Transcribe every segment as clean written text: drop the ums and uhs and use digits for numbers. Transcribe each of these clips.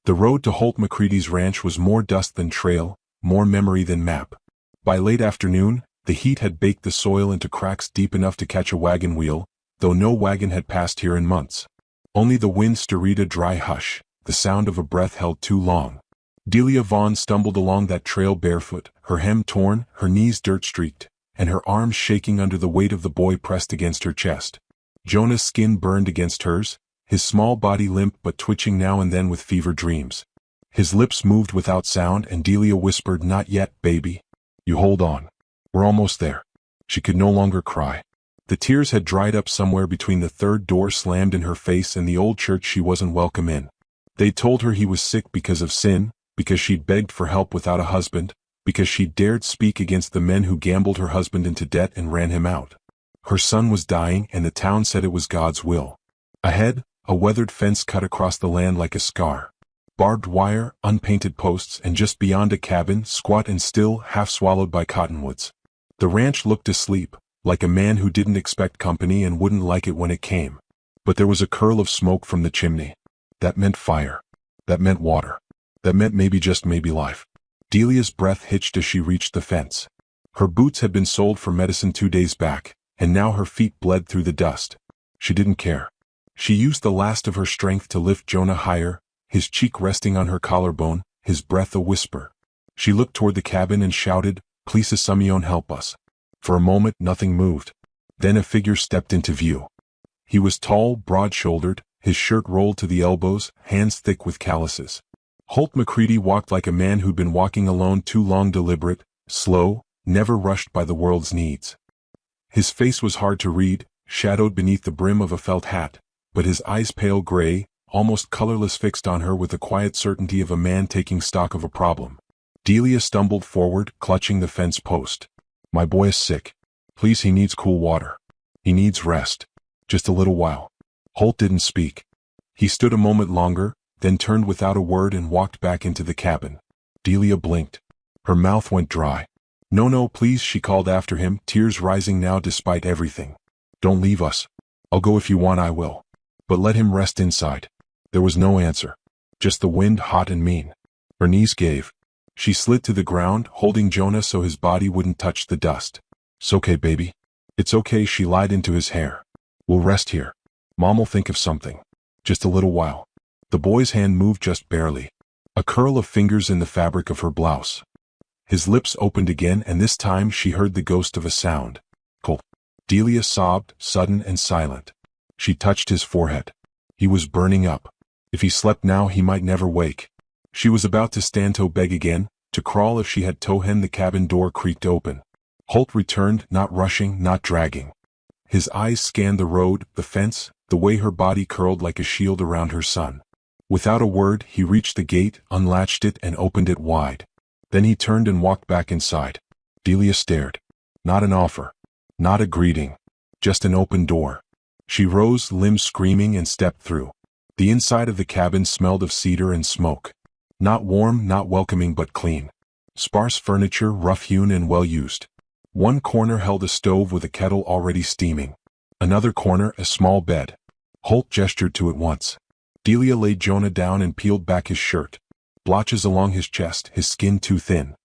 The road to Holt McCready's ranch was more dust than trail, more memory than map. By late afternoon, the heat had baked the soil into cracks deep enough to catch a wagon wheel, though no wagon had passed here in months. Only the wind stirred a dry hush, the sound of a breath held too long. Delia Vaughn stumbled along that trail barefoot, her hem torn, her knees dirt-streaked, and her arms shaking under the weight of the boy pressed against her chest. Jonah's skin burned against hers, his small body limp but twitching now and then with fever dreams. His lips moved without sound and Delia whispered, "Not yet, baby. You hold on. We're almost there." She could no longer cry. The tears had dried up somewhere between the third door slammed in her face and the old church she wasn't welcome in. They'd told her he was sick because of sin, because she'd begged for help without a husband, because she'd dared speak against the men who gambled her husband into debt and ran him out. Her son was dying and the town said it was God's will. Ahead, a weathered fence cut across the land like a scar. Barbed wire, unpainted posts, and just beyond a cabin, squat and still, half swallowed by cottonwoods. The ranch looked asleep, like a man who didn't expect company and wouldn't like it when it came. But there was a curl of smoke from the chimney. That meant fire. That meant water. That meant maybe, just maybe, life. Delia's breath hitched as she reached the fence. Her boots had been sold for medicine 2 days back, and now her feet bled through the dust. She didn't care. She used the last of her strength to lift Jonah higher, his cheek resting on her collarbone, his breath a whisper. She looked toward the cabin and shouted, "Please, Simeon, help us." For a moment nothing moved. Then a figure stepped into view. He was tall, broad-shouldered, his shirt rolled to the elbows, hands thick with calluses. Holt McCready walked like a man who'd been walking alone too long, deliberate, slow, never rushed by the world's needs. His face was hard to read, shadowed beneath the brim of a felt hat, but his eyes pale gray, almost colorless, fixed on her with the quiet certainty of a man taking stock of a problem. Delia stumbled forward, clutching the fence post. "My boy is sick. Please, he needs cool water. He needs rest. Just a little while." Holt didn't speak. He stood a moment longer, then turned without a word and walked back into the cabin. Delia blinked. Her mouth went dry. "No, no, please," she called after him, tears rising now despite everything. "Don't leave us. I'll go if you want, I will. But let him rest inside." There was no answer. Just the wind, hot and mean. Her knees gave. She slid to the ground, holding Jonah so his body wouldn't touch the dust. "It's okay, baby. It's okay," she lied into his hair. "We'll rest here. Mom'll think of something. Just a little while." The boy's hand moved just barely. A curl of fingers in the fabric of her blouse. His lips opened again, and this time she heard the ghost of a sound. "Colt." Delia sobbed, sudden and silent. She touched his forehead. He was burning up. If he slept now, he might never wake. She was about to stand to beg again, to crawl if she had toe-hen. The cabin door creaked open. Holt returned, not rushing, not dragging. His eyes scanned the road, the fence, the way her body curled like a shield around her son. Without a word, he reached the gate, unlatched it, and opened it wide. Then he turned and walked back inside. Delia stared. Not an offer. Not a greeting. Just an open door. She rose, limbs screaming, and stepped through. The inside of the cabin smelled of cedar and smoke. Not warm, not welcoming, but clean. Sparse furniture, rough-hewn and well-used. One corner held a stove with a kettle already steaming. Another corner, a small bed. Holt gestured to it once. Delia laid Jonah down and peeled back his shirt. Blotches along his chest, his skin too thin.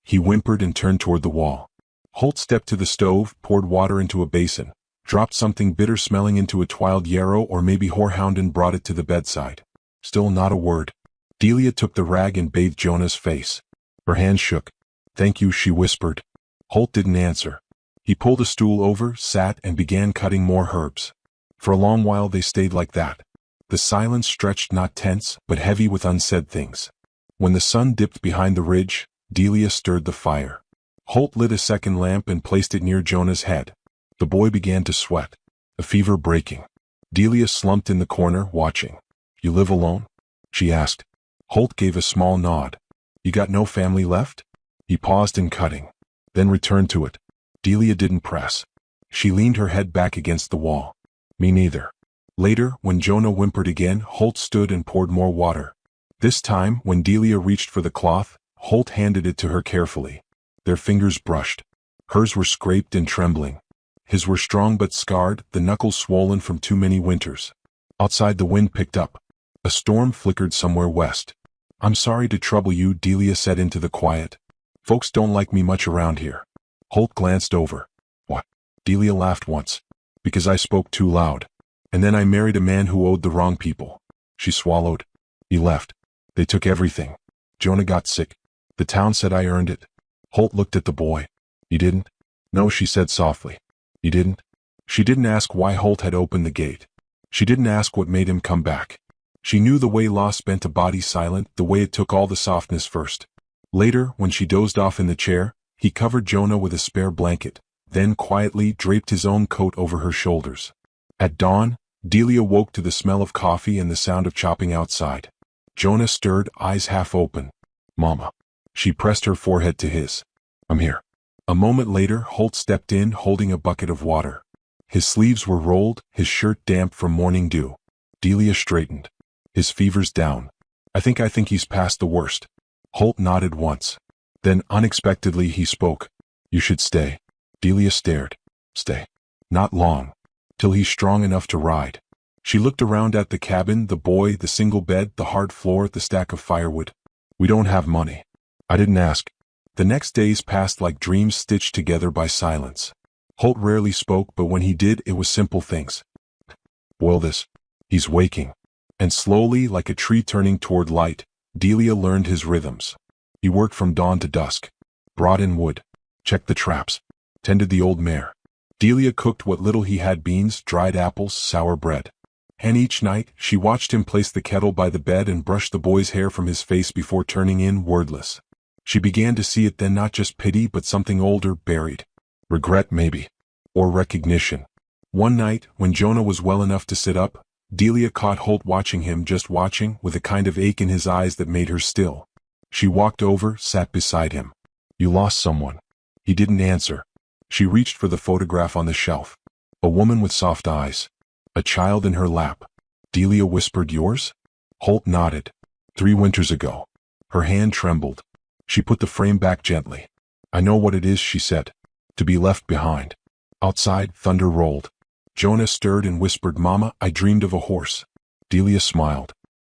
He whimpered and turned toward the wall. Holt stepped to the stove, poured water into a basin, dropped something bitter-smelling into a twiled yarrow or maybe horehound, and brought it to the bedside. Still not a word. Delia took the rag and bathed Jonah's face. Her hand shook. "Thank you," she whispered. Holt didn't answer. He pulled a stool over, sat, and began cutting more herbs. For a long while they stayed like that. The silence stretched, not tense, but heavy with unsaid things. When the sun dipped behind the ridge, Delia stirred the fire. Holt lit a second lamp and placed it near Jonah's head. The boy began to sweat, a fever breaking. Delia slumped in the corner, watching. "You live alone?" she asked. Holt gave a small nod. "You got no family left?" He paused in cutting, then returned to it. Delia didn't press. She leaned her head back against the wall. "Me neither." Later, when Jonah whimpered again, Holt stood and poured more water. This time, when Delia reached for the cloth, Holt handed it to her carefully. Their fingers brushed. Hers were scraped and trembling. His were strong but scarred, the knuckles swollen from too many winters. Outside, the wind picked up. A storm flickered somewhere west. I'm sorry to trouble you, Delia said into the quiet. Folks don't like me much around here. Holt glanced over. What? Delia laughed once. Because I spoke too loud. And then I married a man who owed the wrong people. She swallowed. He left. They took everything. Jonah got sick. The town said I earned it. Holt looked at the boy. You didn't? No, she said softly. You didn't? She didn't ask why Holt had opened the gate. She didn't ask what made him come back. She knew the way loss bent a body silent, the way it took all the softness first. Later, when she dozed off in the chair, he covered Jonah with a spare blanket, then quietly draped his own coat over her shoulders. At dawn, Delia woke to the smell of coffee and the sound of chopping outside. Jonah stirred, eyes half open. Mama. She pressed her forehead to his. I'm here. A moment later, Holt stepped in holding a bucket of water. His sleeves were rolled, his shirt damp from morning dew. Delia straightened. His fever's down. I think he's past the worst. Holt nodded once. Then, unexpectedly, he spoke. You should stay. Delia stared. Stay. Not long. Till he's strong enough to ride. She looked around at the cabin, the boy, the single bed, the hard floor, the stack of firewood. We don't have money. I didn't ask. The next days passed like dreams stitched together by silence. Holt rarely spoke, but when he did, it was simple things. Boil this. He's waking. And slowly, like a tree turning toward light, Delia learned his rhythms. He worked from dawn to dusk. Brought in wood. Checked the traps. Tended the old mare. Delia cooked what little he had: beans, dried apples, sour bread. And each night, she watched him place the kettle by the bed and brush the boy's hair from his face before turning in, wordless. She began to see it then, not just pity but something older, buried. Regret maybe. Or recognition. One night, when Jonah was well enough to sit up, Delia caught Holt watching him, just watching, with a kind of ache in his eyes that made her still. She walked over, sat beside him. You lost someone. He didn't answer. She reached for the photograph on the shelf. A woman with soft eyes. A child in her lap. Delia whispered, yours? Holt nodded. 3 winters ago. Her hand trembled. She put the frame back gently. I know what it is, she said. To be left behind. Outside, thunder rolled. Jonah stirred and whispered, Mama, I dreamed of a horse. Delia smiled.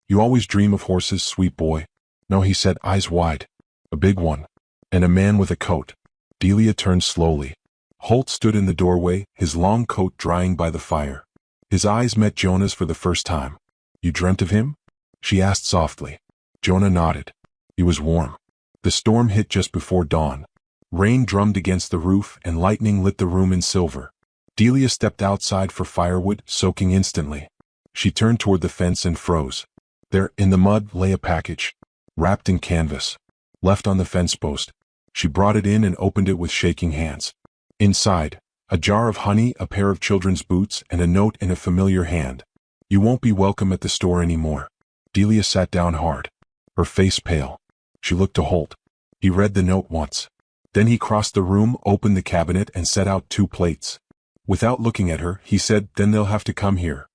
You always dream of horses, sweet boy. No, he said, eyes wide. A big one. And a man with a coat. Delia turned slowly. Holt stood in the doorway, his long coat drying by the fire. His eyes met Jonah's for the first time. You dreamt of him? She asked softly. Jonah nodded. He was warm. The storm hit just before dawn. Rain drummed against the roof and lightning lit the room in silver. Delia stepped outside for firewood, soaking instantly. She turned toward the fence and froze. There, in the mud, lay a package. Wrapped in canvas. Left on the fence post. She brought it in and opened it with shaking hands. Inside, a jar of honey, a pair of children's boots, and a note in a familiar hand. You won't be welcome at the store anymore. Delia sat down hard. Her face pale. She looked to Holt. He read the note once. Then he crossed the room, opened the cabinet, and set out 2 plates. Without looking at her, he said, then they'll have to come here.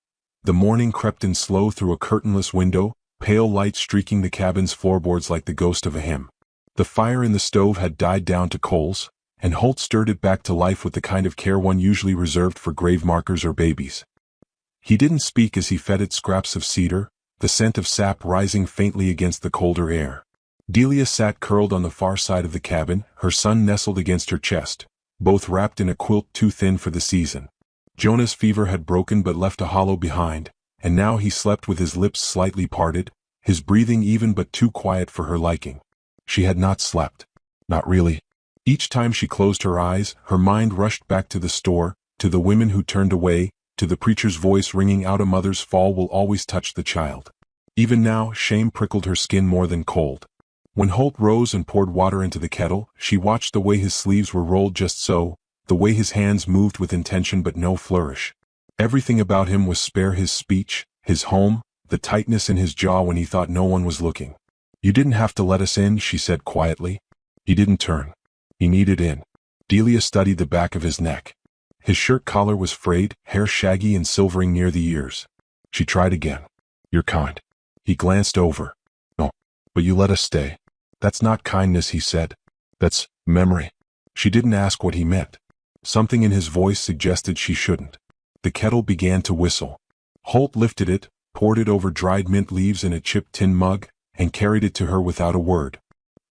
The morning crept in slow through a curtainless window, pale light streaking the cabin's floorboards like the ghost of a hymn. The fire in the stove had died down to coals, and Holt stirred it back to life with the kind of care one usually reserved for grave markers or babies. He didn't speak as he fed it scraps of cedar, the scent of sap rising faintly against the colder air. Delia sat curled on the far side of the cabin, her son nestled against her chest, both wrapped in a quilt too thin for the season. Jonah's fever had broken but left a hollow behind, and now he slept with his lips slightly parted, his breathing even but too quiet for her liking. She had not slept. Not really. Each time she closed her eyes, her mind rushed back to the store, to the women who turned away, to the preacher's voice ringing out, a mother's fall will always touch the child. Even now, shame prickled her skin more than cold. When Holt rose and poured water into the kettle, she watched the way his sleeves were rolled just so, the way his hands moved with intention but no flourish. Everything about him was spare: his speech, his home, the tightness in his jaw when he thought no one was looking. You didn't have to let us in, she said quietly. He didn't turn. He needed in. Delia studied the back of his neck. His shirt collar was frayed, hair shaggy and silvering near the ears. She tried again. You're kind. He glanced over. No, but you let us stay. That's not kindness, he said. That's memory. She didn't ask what he meant. Something in his voice suggested she shouldn't. The kettle began to whistle. Holt lifted it, poured it over dried mint leaves in a chipped tin mug, and carried it to her without a word.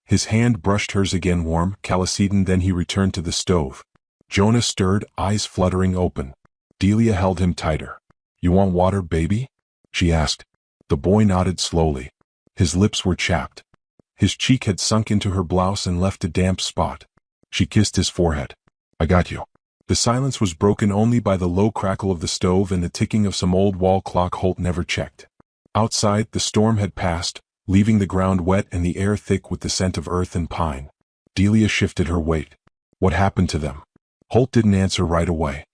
His hand brushed hers again, warm, chalcedon. Then he returned to the stove. Jonah stirred, eyes fluttering open. Delia held him tighter. "You want water, baby?" she asked. The boy nodded slowly. His lips were chapped. His cheek had sunk into her blouse and left a damp spot. She kissed his forehead. "I got you." The silence was broken only by the low crackle of the stove and the ticking of some old wall clock Holt never checked. Outside, the storm had passed, leaving the ground wet and the air thick with the scent of earth and pine. Delia shifted her weight. "What happened to them?" Holt didn't answer right away.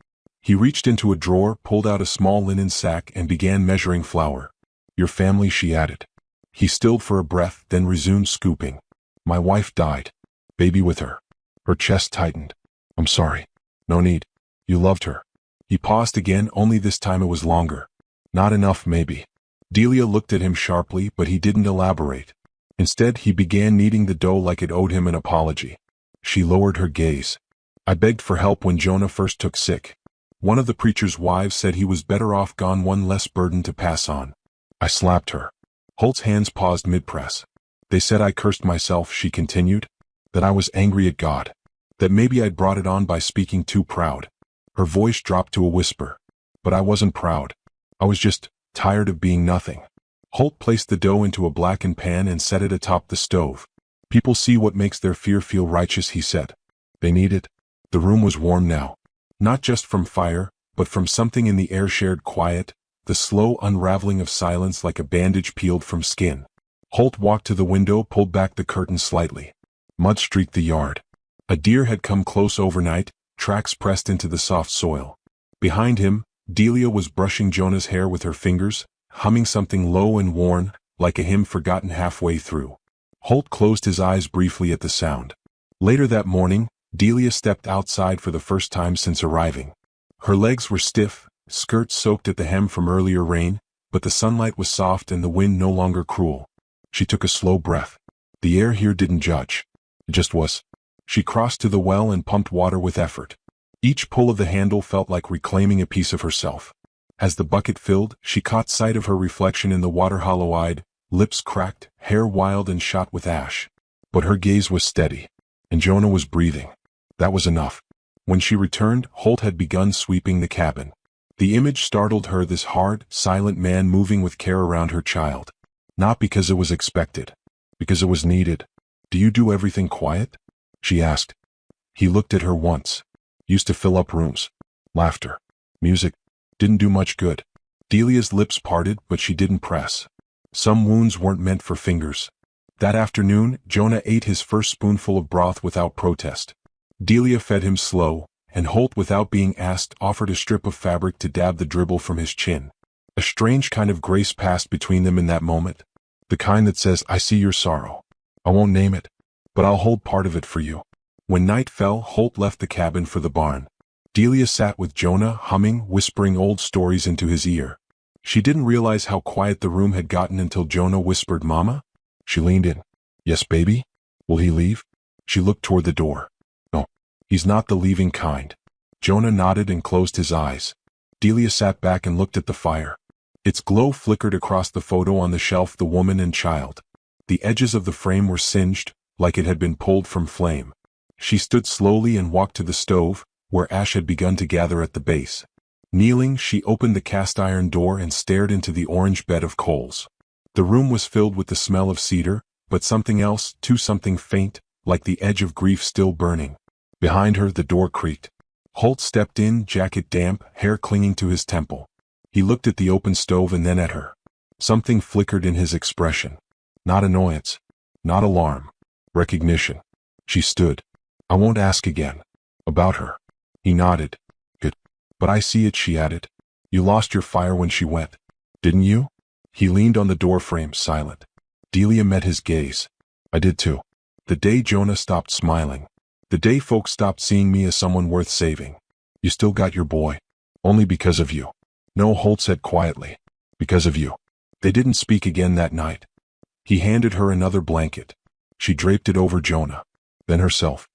He reached into a drawer, pulled out a small linen sack, and began measuring flour. "Your family," she added. He stilled for a breath, then resumed scooping. "My wife died. Baby with her." Her chest tightened. "I'm sorry." "No need. You loved her." He paused again, only this time it was longer. "Not enough, maybe." Delia looked at him sharply, but he didn't elaborate. Instead, he began kneading the dough like it owed him an apology. She lowered her gaze. "I begged for help when Jonah first took sick. One of the preacher's wives said he was better off gone, one less burden to pass on. I slapped her." Holt's hands paused mid-press. "They said I cursed myself," she continued. "That I was angry at God. That maybe I'd brought it on by speaking too proud." Her voice dropped to a whisper. "But I wasn't proud. I was just tired of being nothing." Holt placed the dough into a blackened pan and set it atop the stove. "People see what makes their fear feel righteous," he said. "They need it." The room was warm now. Not just from fire, but from something in the air, shared quiet, the slow unraveling of silence like a bandage peeled from skin. Holt walked to the window, pulled back the curtain slightly. Mud streaked the yard. A deer had come close overnight, tracks pressed into the soft soil. Behind him, Delia was brushing Jonah's hair with her fingers, humming something low and worn, like a hymn forgotten halfway through. Holt closed his eyes briefly at the sound. Later that morning, Delia stepped outside for the first time since arriving. Her legs were stiff, skirt soaked at the hem from earlier rain, but the sunlight was soft and the wind no longer cruel. She took a slow breath. The air here didn't judge. It just was. She crossed to the well and pumped water with effort. Each pull of the handle felt like reclaiming a piece of herself. As the bucket filled, she caught sight of her reflection in the water, hollow-eyed, lips cracked, hair wild and shot with ash. But her gaze was steady, and Jonah was breathing. That was enough. When she returned, Holt had begun sweeping the cabin. The image startled her, this hard, silent man moving with care around her child. Not because it was expected. Because it was needed. "Do you do everything quiet?" she asked. He looked at her once. "Used to fill up rooms. Laughter. Music. Didn't do much good." Delia's lips parted, but she didn't press. Some wounds weren't meant for fingers. That afternoon, Jonah ate his first spoonful of broth without protest. Delia fed him slow, and Holt, without being asked, offered a strip of fabric to dab the dribble from his chin. A strange kind of grace passed between them in that moment. The kind that says, "I see your sorrow. I won't name it, but I'll hold part of it for you." When night fell, Holt left the cabin for the barn. Delia sat with Jonah, humming, whispering old stories into his ear. She didn't realize how quiet the room had gotten until Jonah whispered, "Mama?" She leaned in. "Yes, baby? Will he leave?" She looked toward the door. "No, he's not the leaving kind." Jonah nodded and closed his eyes. Delia sat back and looked at the fire. Its glow flickered across the photo on the shelf, the woman and child. The edges of the frame were singed, like it had been pulled from flame. She stood slowly and walked to the stove, where ash had begun to gather at the base. Kneeling, she opened the cast-iron door and stared into the orange bed of coals. The room was filled with the smell of cedar, but something else, too, something faint, like the edge of grief still burning. Behind her, the door creaked. Holt stepped in, jacket damp, hair clinging to his temple. He looked at the open stove and then at her. Something flickered in his expression. Not annoyance. Not alarm. Recognition. She stood. "I won't ask again. About her." He nodded. "Good. But I see it," she added. "You lost your fire when she went. Didn't you?" He leaned on the doorframe, silent. Delia met his gaze. "I did too. The day Jonah stopped smiling. The day folks stopped seeing me as someone worth saving. You still got your boy. Only because of you." "No," Holt said quietly. "Because of you." They didn't speak again that night. He handed her another blanket. She draped it over Jonah. Then herself.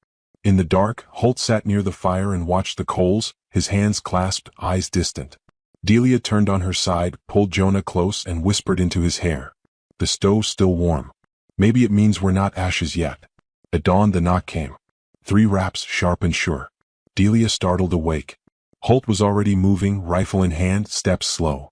In the dark, Holt sat near the fire and watched the coals, his hands clasped, eyes distant. Delia turned on her side, pulled Jonah close and whispered into his hair. The stove's still warm. Maybe it means we're not ashes yet. At dawn the knock came. 3 raps, sharp and sure. Delia startled awake. Holt was already moving, rifle in hand, steps slow.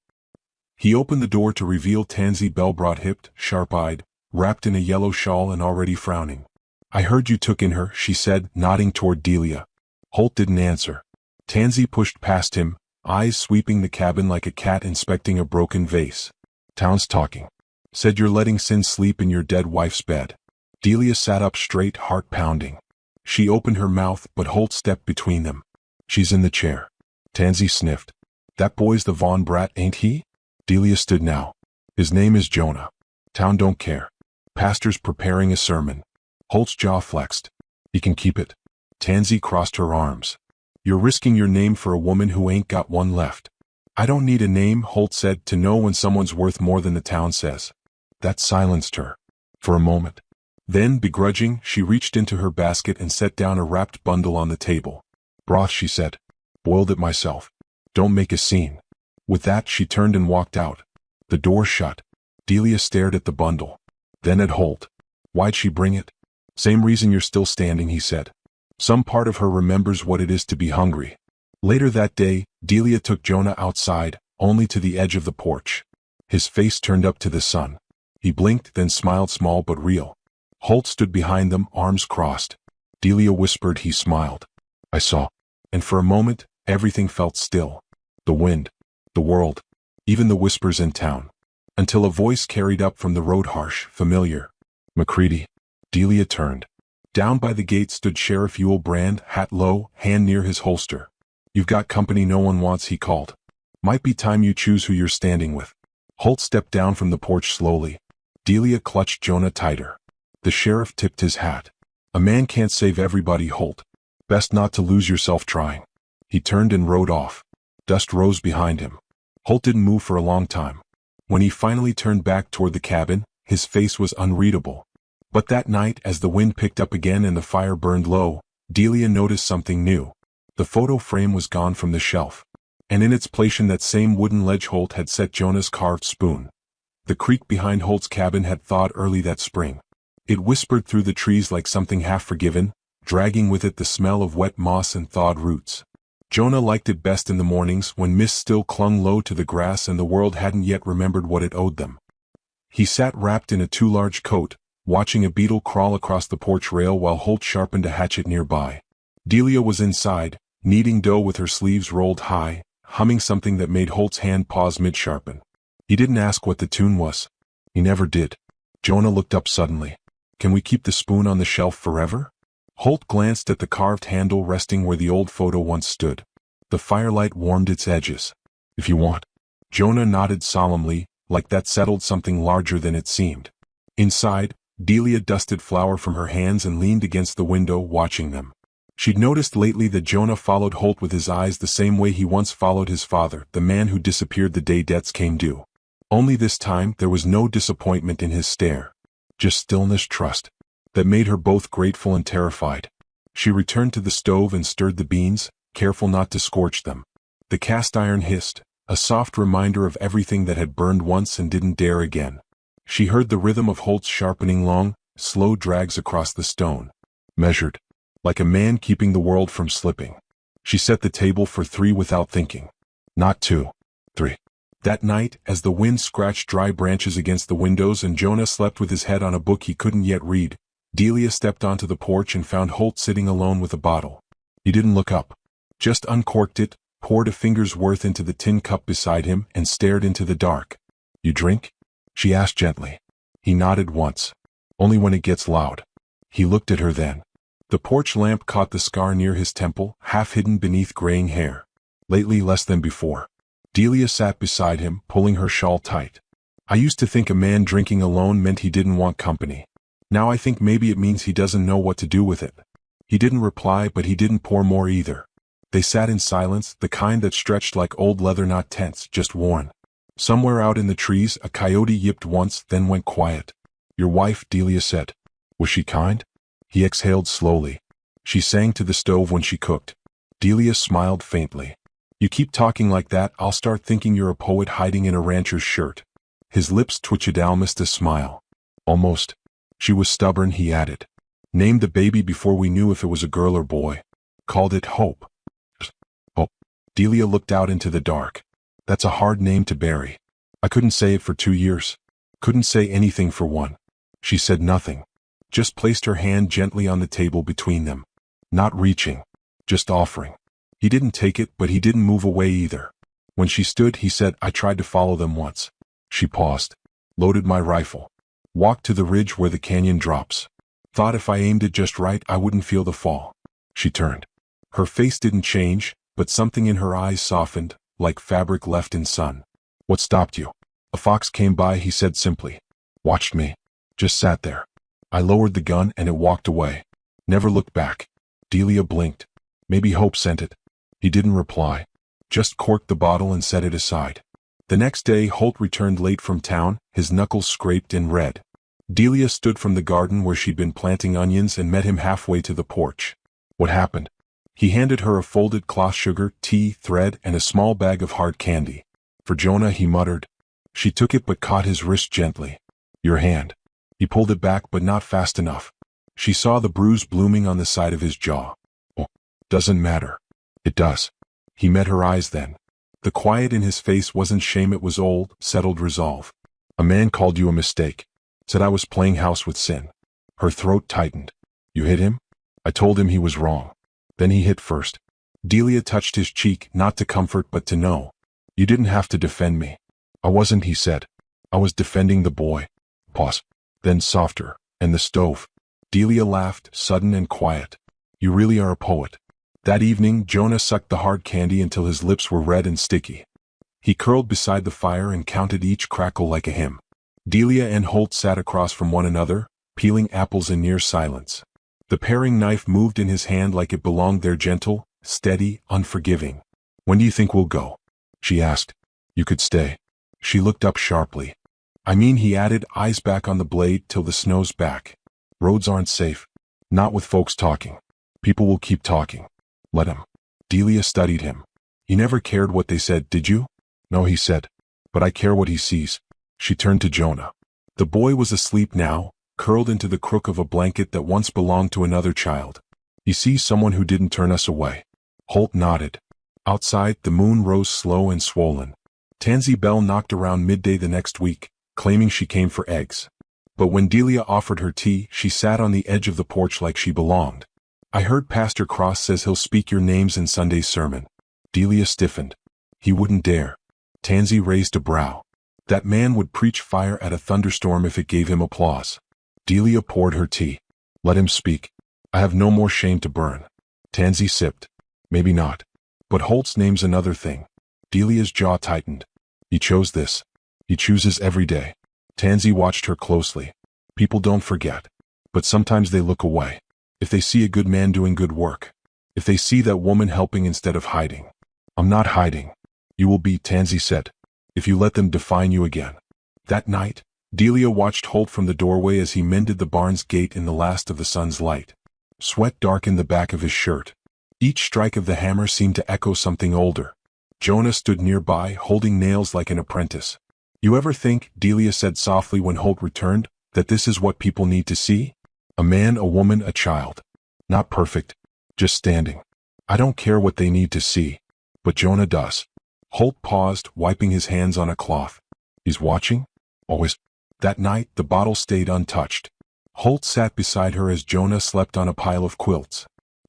He opened the door to reveal Tansy Bellbroth, hipped, sharp-eyed, wrapped in a yellow shawl and already frowning. "I heard you took in her," she said, nodding toward Delia. Holt didn't answer. Tansy pushed past him, eyes sweeping the cabin like a cat inspecting a broken vase. "Town's talking. Said you're letting Sin sleep in your dead wife's bed." Delia sat up straight, heart pounding. She opened her mouth, but Holt stepped between them. "She's in the chair." Tansy sniffed. "That boy's the Vaughn brat, ain't he?" Delia stood now. "His name is Jonah. Town don't care. Pastor's preparing a sermon." Holt's jaw flexed. "He can keep it." Tansy crossed her arms. "You're risking your name for a woman who ain't got one left." "I don't need a name," Holt said, "to know when someone's worth more than the town says." That silenced her. For a moment. Then, begrudging, she reached into her basket and set down a wrapped bundle on the table. "Broth," she said. "Boiled it myself. Don't make a scene." With that, she turned and walked out. The door shut. Delia stared at the bundle. Then at Holt. "Why'd she bring it?" "Same reason you're still standing," he said. Some part of her remembers what it is to be hungry. Later that day, Delia took Jonah outside, only to the edge of the porch. His face turned up to the sun. He blinked, then smiled, small but real. Holt stood behind them, arms crossed. Delia whispered, he smiled. "I saw." And for a moment, everything felt still. The wind. The world. Even the whispers in town. Until a voice carried up from the road, harsh, familiar. "McCready." Delia turned. Down by the gate stood Sheriff Ewell Brand, hat low, hand near his holster. "You've got company no one wants," he called. "Might be time you choose who you're standing with." Holt stepped down from the porch slowly. Delia clutched Jonah tighter. The sheriff tipped his hat. "A man can't save everybody, Holt. Best not to lose yourself trying." He turned and rode off. Dust rose behind him. Holt didn't move for a long time. When he finally turned back toward the cabin, his face was unreadable. But that night, as the wind picked up again and the fire burned low, Delia noticed something new. The photo frame was gone from the shelf. And in its place that same wooden ledge Holt had set Jonah's carved spoon. The creek behind Holt's cabin had thawed early that spring. It whispered through the trees like something half forgiven, dragging with it the smell of wet moss and thawed roots. Jonah liked it best in the mornings when mist still clung low to the grass and the world hadn't yet remembered what it owed them. He sat wrapped in a too large coat, watching a beetle crawl across the porch rail while Holt sharpened a hatchet nearby. Delia was inside, kneading dough with her sleeves rolled high, humming something that made Holt's hand pause mid-sharpen. He didn't ask what the tune was. He never did. Jonah looked up suddenly. "Can we keep the spoon on the shelf forever?" Holt glanced at the carved handle resting where the old photo once stood. The firelight warmed its edges. "If you want." Jonah nodded solemnly, like that settled something larger than it seemed. Inside, Delia dusted flour from her hands and leaned against the window, watching them. She'd noticed lately that Jonah followed Holt with his eyes the same way he once followed his father, the man who disappeared the day debts came due. Only this time there was no disappointment in his stare. Just stillness, trust. That made her both grateful and terrified. She returned to the stove and stirred the beans, careful not to scorch them. The cast iron hissed, a soft reminder of everything that had burned once and didn't dare again. She heard the rhythm of Holt's sharpening long, slow drags across the stone. Measured. Like a man keeping the world from slipping. She set the table for 3 without thinking. Not 2. 3. That night, as the wind scratched dry branches against the windows and Jonah slept with his head on a book he couldn't yet read, Delia stepped onto the porch and found Holt sitting alone with a bottle. He didn't look up. Just uncorked it, poured a finger's worth into the tin cup beside him, and stared into the dark. "You drink?" she asked gently. He nodded once. "Only when it gets loud." He looked at her then. The porch lamp caught the scar near his temple, half hidden beneath graying hair. Lately less than before. Delia sat beside him, pulling her shawl tight. "I used to think a man drinking alone meant he didn't want company. Now I think maybe it means he doesn't know what to do with it." He didn't reply, but he didn't pour more either. They sat in silence, the kind that stretched like old leather, not tense, just worn. Somewhere out in the trees, a coyote yipped once, then went quiet. "Your wife," Delia said. "Was she kind?" He exhaled slowly. "She sang to the stove when she cooked." Delia smiled faintly. "You keep talking like that, I'll start thinking you're a poet hiding in a rancher's shirt." His lips twitched almost a smile. Almost. She was stubborn, he added. Named the baby before we knew if it was a girl or boy. Called it Hope. Hope. Delia looked out into the dark. That's a hard name to bury. I couldn't say it for 2 years. Couldn't say anything for 1. She said nothing. Just placed her hand gently on the table between them. Not reaching. Just offering. He didn't take it, but he didn't move away either. When she stood, he said, I tried to follow them once. She paused. Loaded my rifle. Walked to the ridge where the canyon drops. Thought if I aimed it just right, I wouldn't feel the fall. She turned. Her face didn't change, but something in her eyes softened, like fabric left in sun. What stopped you? A fox came by, he said simply. Watched me. Just sat there. I lowered the gun and it walked away. Never looked back. Delia blinked. Maybe Hope sent it. He didn't reply. Just corked the bottle and set it aside. The next day Holt returned late from town, his knuckles scraped and red. Delia stood from the garden where she'd been planting onions and met him halfway to the porch. What happened? He handed her a folded cloth, sugar, tea, thread, and a small bag of hard candy. For Jonah, he muttered. She took it but caught his wrist gently. Your hand. He pulled it back but not fast enough. She saw the bruise blooming on the side of his jaw. Oh, doesn't matter. It does. He met her eyes then. The quiet in his face wasn't shame, it was old, settled resolve. A man called you a mistake. Said I was playing house with sin. Her throat tightened. You hit him? I told him he was wrong. Then he hit first. Delia touched his cheek, not to comfort but to know. You didn't have to defend me. I wasn't, he said. I was defending the boy. Pause. Then softer. And the stove. Delia laughed, sudden and quiet. You really are a poet. That evening, Jonah sucked the hard candy until his lips were red and sticky. He curled beside the fire and counted each crackle like a hymn. Delia and Holt sat across from one another, peeling apples in near silence. The paring knife moved in his hand like it belonged there, gentle, steady, unforgiving. When do you think we'll go? She asked. You could stay. She looked up sharply. I mean, he added, eyes back on the blade till the snow's back. Roads aren't safe. Not with folks talking. People will keep talking. Let him. Delia studied him. You never cared what they said, did you? No, he said. But I care what he sees. She turned to Jonah. The boy was asleep now, curled into the crook of a blanket that once belonged to another child. You see someone who didn't turn us away. Holt nodded. Outside, the moon rose slow and swollen. Tansy Bell knocked around midday the next week, claiming she came for eggs. But when Delia offered her tea, she sat on the edge of the porch like she belonged. I heard Pastor Cross says he'll speak your names in Sunday's sermon. Delia stiffened. He wouldn't dare. Tansy raised a brow. That man would preach fire at a thunderstorm if it gave him applause. Delia poured her tea. Let him speak. I have no more shame to burn. Tansy sipped. Maybe not. But Holt's name's another thing. Delia's jaw tightened. He chose this. He chooses every day. Tansy watched her closely. People don't forget. But sometimes they look away. If they see a good man doing good work. If they see that woman helping instead of hiding. I'm not hiding. You will be, Tansy said. If you let them define you again. That night, Delia watched Holt from the doorway as he mended the barn's gate in the last of the sun's light. Sweat darkened the back of his shirt. Each strike of the hammer seemed to echo something older. Jonah stood nearby, holding nails like an apprentice. You ever think, Delia said softly when Holt returned, that this is what people need to see? A man, a woman, a child. Not perfect. Just standing. I don't care what they need to see. But Jonah does. Holt paused, wiping his hands on a cloth. He's watching? Always. That night, the bottle stayed untouched. Holt sat beside her as Jonah slept on a pile of quilts.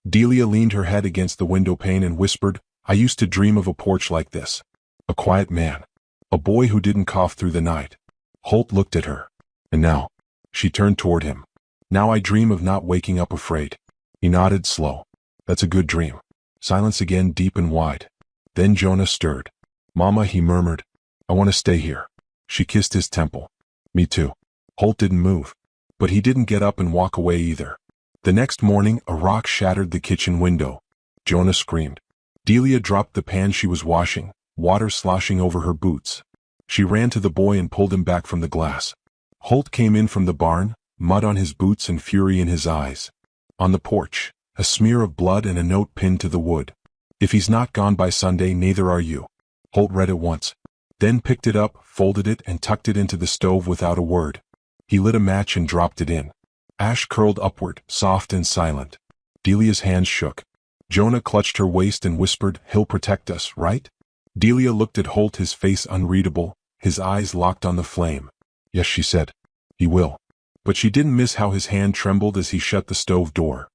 Delia leaned her head against the window pane and whispered, I used to dream of a porch like this. A quiet man. A boy who didn't cough through the night. Holt looked at her. And now? She turned toward him. Now I dream of not waking up afraid. He nodded slow. That's a good dream. Silence again, deep and wide. Then Jonah stirred. Mama, he murmured. I want to stay here. She kissed his temple. Me too. Holt didn't move. But he didn't get up and walk away either. The next morning, a rock shattered the kitchen window. Jonah screamed. Delia dropped the pan she was washing, water sloshing over her boots. She ran to the boy and pulled him back from the glass. Holt came in from the barn, mud on his boots and fury in his eyes. On the porch, a smear of blood and a note pinned to the wood. If he's not gone by Sunday, neither are you. Holt read it once. then picked it up, folded it, and tucked it into the stove without a word. He lit a match and dropped it in. Ash curled upward, soft and silent. Delia's hands shook. Jonah clutched her waist and whispered, "He'll protect us, right?" Delia looked at Holt, his face unreadable, his eyes locked on the flame. "Yes," she said. "He will." But she didn't miss how his hand trembled as he shut the stove door.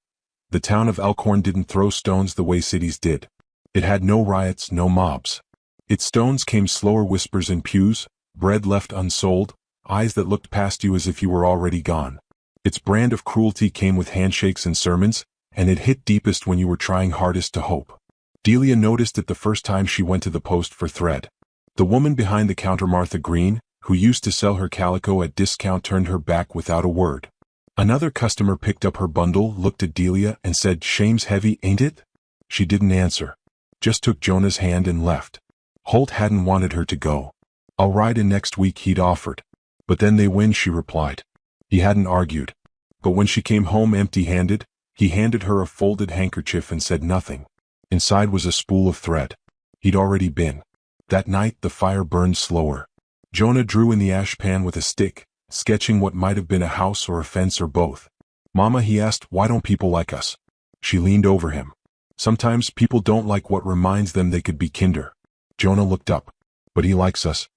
The town of Elkhorn didn't throw stones the way cities did. It had no riots, no mobs. Its stones came slower whispers in pews, bread left unsold, eyes that looked past you as if you were already gone. Its brand of cruelty came with handshakes and sermons, and it hit deepest when you were trying hardest to hope. Delia noticed it the first time she went to the post for thread. The woman behind the counter, Martha Green, who used to sell her calico at discount, turned her back without a word. Another customer picked up her bundle, looked at Delia, and said, "Shame's heavy, ain't it?" She didn't answer. Just took Jonah's hand and left. Holt hadn't wanted her to go. "I'll ride in next week," he'd offered. "But then they win," she replied. He hadn't argued. But when she came home empty-handed, he handed her a folded handkerchief and said nothing. Inside was a spool of thread. He'd already been. That night the fire burned slower. Jonah drew in the ashpan with a stick, sketching what might have been a house or a fence or both. "Mama," he asked, "why don't people like us?" She leaned over him. "Sometimes people don't like what reminds them they could be kinder." Jonah looked up. "But he likes us."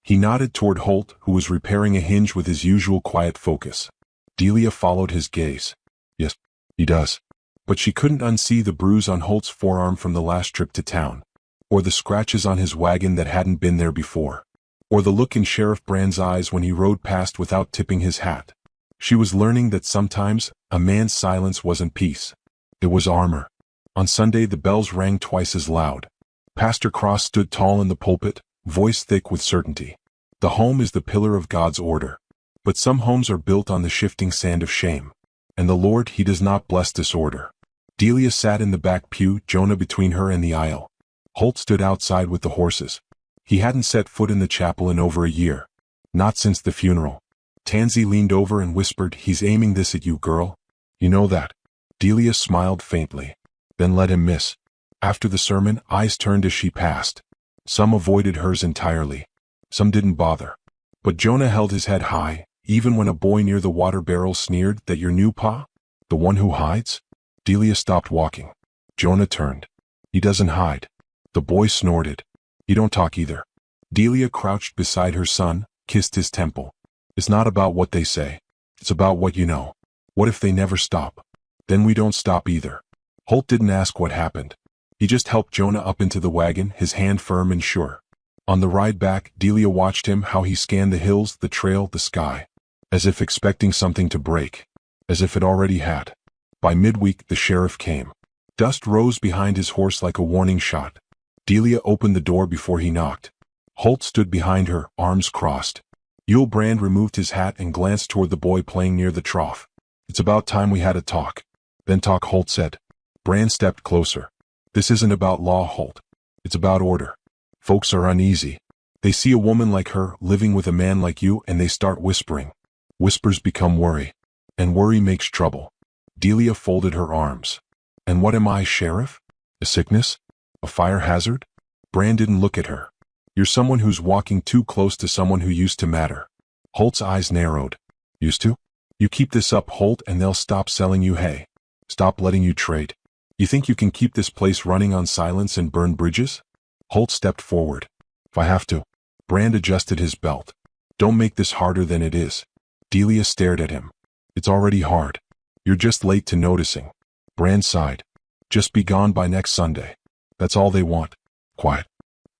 He nodded toward Holt, who was repairing a hinge with his usual quiet focus. Delia followed his gaze. "Yes, he does." But she couldn't unsee the bruise on Holt's forearm from the last trip to town, or the scratches on his wagon that hadn't been there before, or the look in Sheriff Brand's eyes when he rode past without tipping his hat. She was learning that sometimes a man's silence wasn't peace. It was armor. On Sunday the bells rang twice as loud. Pastor Cross stood tall in the pulpit, voice thick with certainty. The home is the pillar of God's order. But some homes are built on the shifting sand of shame. And the Lord, He does not bless disorder. Delia sat in the back pew, Jonah between her and the aisle. Holt stood outside with the horses. He hadn't set foot in the chapel in over a year. Not since the funeral. Tansy leaned over and whispered, "He's aiming this at you, girl. You know that." Delia smiled faintly. Then let him miss. After the sermon, eyes turned as she passed. Some avoided hers entirely. Some didn't bother. But Jonah held his head high, even when a boy near the water barrel sneered, "That your new pa? The one who hides?" Delia stopped walking. Jonah turned. "He doesn't hide." The boy snorted. "You don't talk either." Delia crouched beside her son, kissed his temple. "It's not about what they say. It's about what you know. What if they never stop? Then we don't stop either." Holt didn't ask what happened. He just helped Jonah up into the wagon, his hand firm and sure. On the ride back, Delia watched him, how he scanned the hills, the trail, the sky. As if expecting something to break. As if it already had. By midweek, the sheriff came. Dust rose behind his horse like a warning shot. Delia opened the door before he knocked. Holt stood behind her, arms crossed. Yul Brand removed his hat and glanced toward the boy playing near the trough. "It's about time we had a talk." "Then talk," Holt said. Brand stepped closer. "This isn't about law, Holt. It's about order. Folks are uneasy. They see a woman like her living with a man like you and they start whispering. Whispers become worry. And worry makes trouble." Delia folded her arms. "And what am I, Sheriff? A sickness? A fire hazard?" Brand didn't look at her. "You're someone who's walking too close to someone who used to matter." Holt's eyes narrowed. "Used to? You keep this up, Holt, and they'll stop selling you hay. Stop letting you trade. You think you can keep this place running on silence and burn bridges?" Holt stepped forward. "If I have to." Brand adjusted his belt. "Don't make this harder than it is." Delia stared at him. "It's already hard. You're just late to noticing." Brand sighed. "Just be gone by next Sunday. That's all they want. Quiet."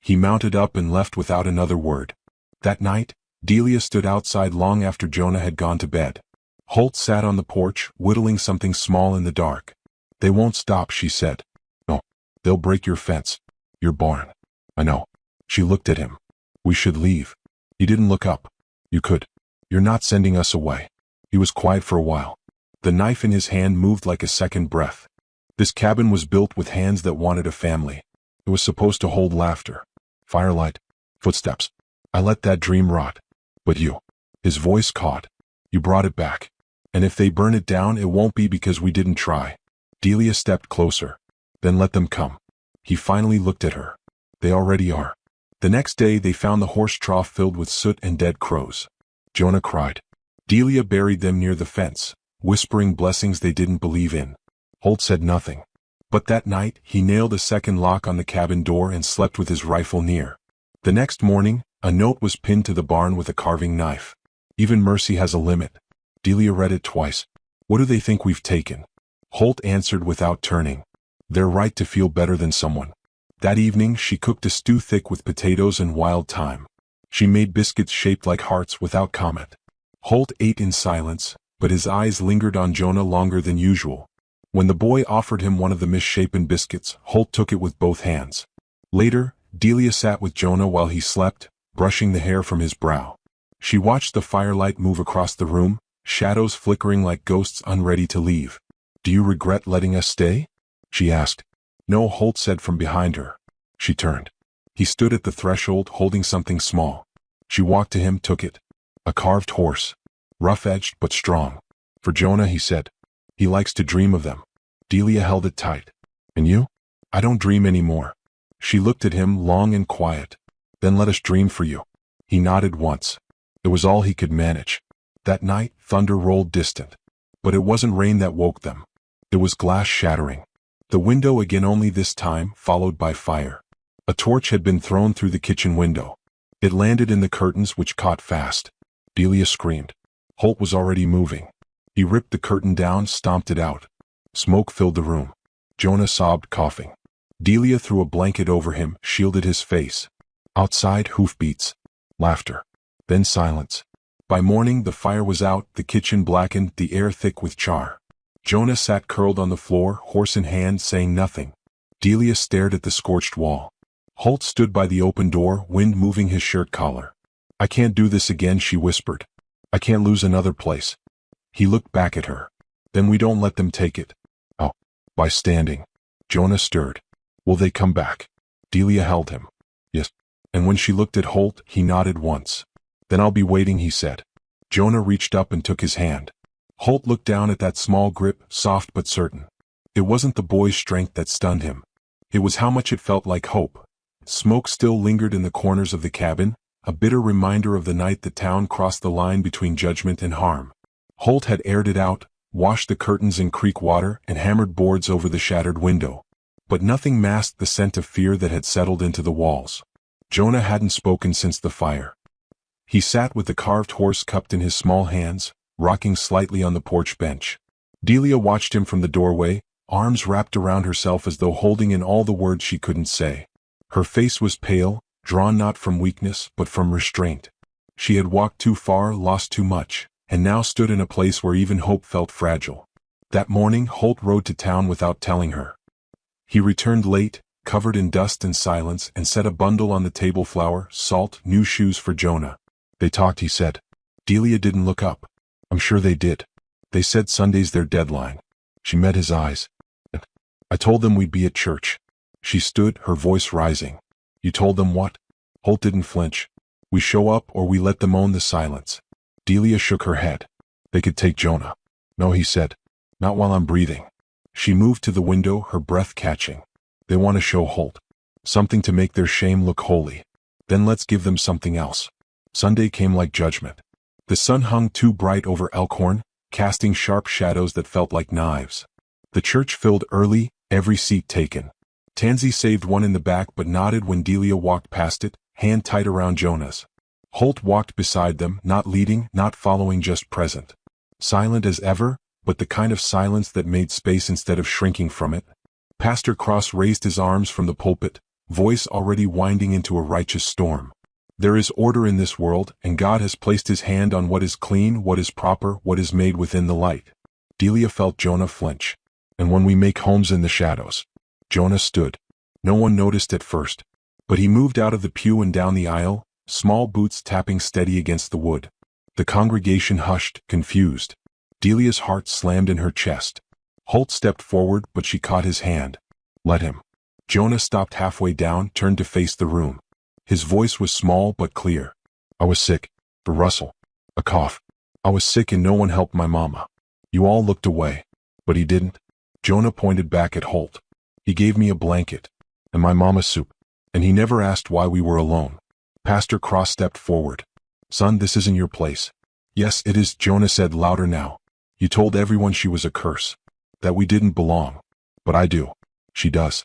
He mounted up and left without another word. That night, Delia stood outside long after Jonah had gone to bed. Holt sat on the porch, whittling something small in the dark. "They won't stop," she said. "No. They'll break your fence. Your barn." "I know." She looked at him. "We should leave." He didn't look up. "You could. You're not sending us away." He was quiet for a while. The knife in his hand moved like a second breath. This cabin was built with hands that wanted a family. It was supposed to hold laughter, firelight, footsteps. I let that dream rot. But you. His voice caught. You brought it back. And if they burn it down, it won't be because we didn't try. Delia stepped closer. Then let them come. He finally looked at her. They already are. The next day they found the horse trough filled with soot and dead crows. Jonah cried. Delia buried them near the fence, whispering blessings they didn't believe in. Holt said nothing. But that night he nailed a second lock on the cabin door and slept with his rifle near. The next morning, a note was pinned to the barn with a carving knife. Even mercy has a limit. Delia read it twice. What do they think we've taken? Holt answered without turning. Their right to feel better than someone. That evening she cooked a stew thick with potatoes and wild thyme. She made biscuits shaped like hearts without comment. Holt ate in silence, but his eyes lingered on Jonah longer than usual. When the boy offered him one of the misshapen biscuits, Holt took it with both hands. Later, Delia sat with Jonah while he slept, brushing the hair from his brow. She watched the firelight move across the room, shadows flickering like ghosts unready to leave. Do you regret letting us stay? She asked. No, Holt said from behind her. She turned. He stood at the threshold holding something small. She walked to him, took it. A carved horse. Rough-edged but strong. For Jonah, he said. He likes to dream of them. Delia held it tight. And you? I don't dream anymore. She looked at him long and quiet. Then let us dream for you. He nodded once. It was all he could manage. That night, thunder rolled distant. But it wasn't rain that woke them. It was glass shattering. The window again, only this time followed by fire. A torch had been thrown through the kitchen window. It landed in the curtains, which caught fast. Delia screamed. Holt was already moving. He ripped the curtain down, stomped it out. Smoke filled the room. Jonah sobbed, coughing. Delia threw a blanket over him, shielded his face. Outside, hoofbeats. Laughter. Then silence. By morning the fire was out, the kitchen blackened, the air thick with char. Jonah sat curled on the floor, horse in hand, saying nothing. Delia stared at the scorched wall. Holt stood by the open door, wind moving his shirt collar. I can't do this again, she whispered. I can't lose another place. He looked back at her. Then we don't let them take it. Oh. By standing. Jonah stirred. Will they come back? Delia held him. Yes. And when she looked at Holt, he nodded once. Then I'll be waiting, he said. Jonah reached up and took his hand. Holt looked down at that small grip, soft but certain. It wasn't the boy's strength that stunned him. It was how much it felt like hope. Smoke still lingered in the corners of the cabin, a bitter reminder of the night the town crossed the line between judgment and harm. Holt had aired it out, washed the curtains in creek water, and hammered boards over the shattered window. But nothing masked the scent of fear that had settled into the walls. Jonah hadn't spoken since the fire. He sat with the carved horse cupped in his small hands, rocking slightly on the porch bench. Delia watched him from the doorway, arms wrapped around herself as though holding in all the words she couldn't say. Her face was pale, drawn not from weakness but from restraint. She had walked too far, lost too much, and now stood in a place where even hope felt fragile. That morning Holt rode to town without telling her. He returned late, covered in dust and silence, and set a bundle on the table: flour, salt, new shoes for Jonah. They talked, he said. Delia didn't look up. I'm sure they did. They said Sunday's their deadline. She met his eyes. I told them we'd be at church. She stood, her voice rising. You told them what? Holt didn't flinch. We show up or we let them own the silence. Delia shook her head. They could take Jonah. No, he said. Not while I'm breathing. She moved to the window, her breath catching. They want to show Holt. Something to make their shame look holy. Then let's give them something else. Sunday came like judgment. The sun hung too bright over Elkhorn, casting sharp shadows that felt like knives. The church filled early, every seat taken. Tansy saved one in the back but nodded when Delia walked past it, hand tight around Jonah's. Holt walked beside them, not leading, not following, just present. Silent as ever, but the kind of silence that made space instead of shrinking from it. Pastor Cross raised his arms from the pulpit, voice already winding into a righteous storm. There is order in this world, and God has placed his hand on what is clean, what is proper, what is made within the light. Delia felt Jonah flinch. And when we make homes in the shadows. Jonah stood. No one noticed at first. But he moved out of the pew and down the aisle, small boots tapping steady against the wood. The congregation hushed, confused. Delia's heart slammed in her chest. Holt stepped forward, but she caught his hand. Let him. Jonah stopped halfway down, turned to face the room. His voice was small but clear. I was sick. A rustle. A cough. I was sick and no one helped my mama. You all looked away. But he didn't. Jonah pointed back at Holt. He gave me a blanket. And my mama's soup. And he never asked why we were alone. Pastor Cross stepped forward. Son, this isn't your place. Yes, it is, Jonah said louder now. You told everyone she was a curse. That we didn't belong. But I do. She does.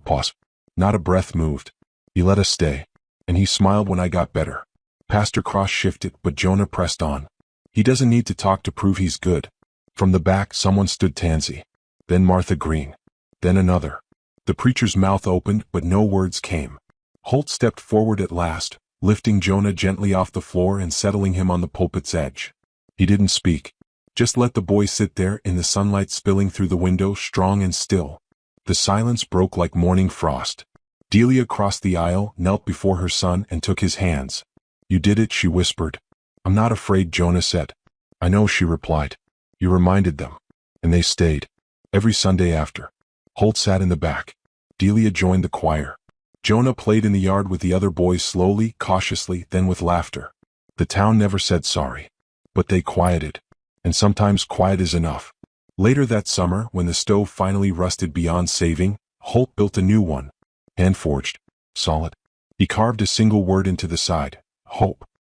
Pause. Not a breath moved. He let us stay. And he smiled when I got better. Pastor Cross shifted, but Jonah pressed on. He doesn't need to talk to prove he's good. From the back, someone stood Tansy. Then Martha Green. Then another. The preacher's mouth opened, but no words came. Holt stepped forward at last, lifting Jonah gently off the floor and settling him on the pulpit's edge. He didn't speak. Just let the boy sit there in the sunlight spilling through the window, strong and still. The silence broke like morning frost. Delia crossed the aisle, knelt before her son, and took his hands. You did it, she whispered. I'm not afraid, Jonah said. I know, she replied. You reminded them. And they stayed. Every Sunday after. Holt sat in the back. Delia joined the choir. Jonah played in the yard with the other boys slowly, cautiously, then with laughter. The town never said sorry. But they quieted. And sometimes quiet is enough. Later that summer, when the stove finally rusted beyond saving, Holt built a new one. Hand-forged. Solid. He carved a single word into the side. Hope.